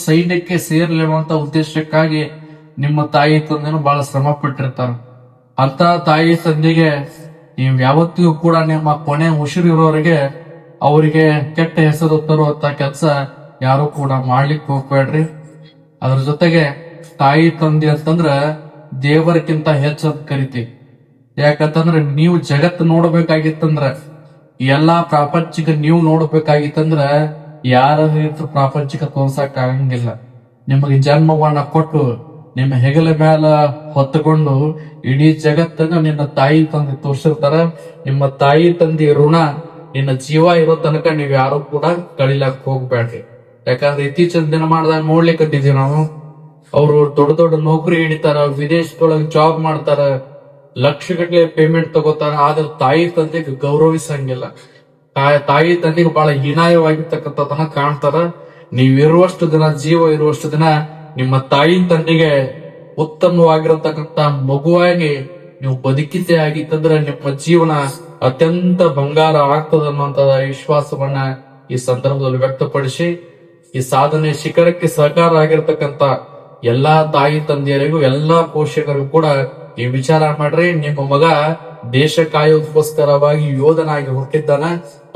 ಸೈನ್ಯಕ್ಕೆ ಸೇರ್ಲಿ ಅನ್ನುವಂತ ಉದ್ದೇಶಕ್ಕಾಗಿ ನಿಮ್ಮ ತಾಯಿ ತಂದೆನೂ ಬಹಳ ಶ್ರಮ ಪಟ್ಟಿರ್ತಾರ. ಅಂತ ತಾಯಿ ತಂದೆಗೆ ನೀವು ಯಾವತ್ತಿಗೂ ಕೂಡ ನಿಮ್ಮ ಕೊನೆ ಉಸಿರಿರೋರಿಗೆ ಅವರಿಗೆ ಕೆಟ್ಟ ಹೆಸರು ತರುವಂತ ಕೆಲಸ ಯಾರು ಕೂಡ ಮಾಡ್ಲಿಕ್ಕೆ ಹೋಗ್ಬೇಡ್ರಿ. ಅದ್ರ ಜೊತೆಗೆ ತಾಯಿ ತಂದೆ ಅಂತಂದ್ರ ದೇವರಕ್ಕಿಂತ ಹೆಚ್ಚಂತ ಕರಿತೀವಿ. ಯಾಕಂತಂದ್ರ ನೀವು ಜಗತ್ ನೋಡ್ಬೇಕಾಗಿತ್ತಂದ್ರ, ಎಲ್ಲಾ ಪ್ರಾಪಂಚಿಕ ನೀವು ನೋಡ್ಬೇಕಾಗಿತ್ತಂದ್ರ ಯಾರ ಪ್ರಾಪಂಚಿಕ ತೋರ್ಸಕ್ ಆಗಂಗಿಲ್ಲ. ನಿಮಗೆ ಜನ್ಮವನ್ನ ಕೊಟ್ಟು ನಿಮ್ಮ ಹೆಗಲ ಮ್ಯಾಲ ಹೊತ್ತುಕೊಂಡು ಇಡೀ ಜಗತ್ತನ್ನ ನಿನ್ನ ತಾಯಿ ತಂದೆ ತೋರ್ಸಿರ್ತಾರ. ನಿಮ್ಮ ತಾಯಿ ತಂದೆ ಋಣ ನಿನ್ನ ಜೀವ ಇರೋ ತನಕ ನೀವ್ ಯಾರು ಕೂಡ ಕಳಿಲಾಕ್ ಹೋಗ್ಬೇಡ್ರಿ. ಯಾಕಂದ್ರೆ ಇತ್ತೀಚಿನ ದಿನಮಾನದಾಗ ನೋಡ್ಲಿಕ್ಕಂತಿದೀವಿ ನಾವು, ಅವರು ದೊಡ್ಡ ದೊಡ್ಡ ನೌಕರಿ ಹಿಡಿತಾರ, ವಿದೇಶದೊಳಗೆ ಜಾಬ್ ಮಾಡ್ತಾರ, ಲಕ್ಷಗಟ್ಟಲೆ ಪೇಮೆಂಟ್ ತಗೋತಾರ. ಆದ್ರೆ ತಾಯಿ ತಂದೆಗೆ ಗೌರವಿಸಂಗಿಲ್ಲ. ತಾಯಿ ತಂದೆಗೆ ಬಹಳ ಹೀನಾಯವಾಗಿರ್ತಕ್ಕಂಥದನ್ನ ಕಾಣ್ತಾರ. ನೀವಿರುವಷ್ಟು ದಿನ, ಜೀವ ಇರುವಷ್ಟು ದಿನ ನಿಮ್ಮ ತಾಯಿ ತಂದೆಗೆ ಉತ್ತಮವಾಗಿರತಕ್ಕಂತ ಮಗುವಾಗಿ ನೀವು ಬದುಕಿದ್ದೇ ಆಗಿತ್ತಂದ್ರೆ ನಿಮ್ಮ ಜೀವನ ಅತ್ಯಂತ ಬಂಗಾರ ಆಗ್ತದ ಅನ್ನುವಂತ ವಿಶ್ವಾಸವನ್ನ ಈ ಸಂದರ್ಭದಲ್ಲಿ ವ್ಯಕ್ತಪಡಿಸಿ, ಈ ಸಾಧನೆ ಶಿಖರಕ್ಕೆ ಸಹಕಾರ ಆಗಿರ್ತಕ್ಕಂತ ಎಲ್ಲಾ ತಾಯಿ ತಂದೆಯರಿಗೂ, ಎಲ್ಲಾ ಪೋಷಕರಿಗೂ ಕೂಡ ಈ ವಿಚಾರ ಮಾಡ್ರಿ. ನಿಮ್ಮ ಮಗ ದೇಶ ಕಾಯೋದಕ್ಕೋಸ್ಕರವಾಗಿ ಯೋಧನಾಗಿ ಹುಟ್ಟಿದ್ದಾನ.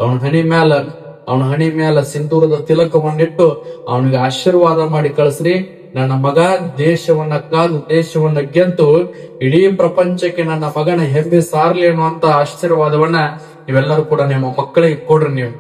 ಅವನ ಹಣಿ ಮ್ಯಾಲ ಸಿಂಧೂರದ ತಿಲಕವನ್ನಿಟ್ಟು ಅವನಿಗೆ ಆಶೀರ್ವಾದ ಮಾಡಿ ಕಳಿಸ್ರಿ. ನನ್ನ ಮಗ ದೇಶವನ್ನ ಕಾದು, ದೇಶವನ್ನ ಗೆದ್ದು ಇಡೀ ಪ್ರಪಂಚಕ್ಕೆ ನನ್ನ ಮಗನ ಹೆಮ್ಮೆ ಸಾರ್ಲಿ ಅನ್ನುವಂತ ಆಶೀರ್ವಾದವನ್ನ ನೀವೆಲ್ಲರೂ ಕೂಡ ನಿಮ್ಮ ಮಕ್ಕಳಿಗೆ ಕೊಡ್ರಿ ನೀವು.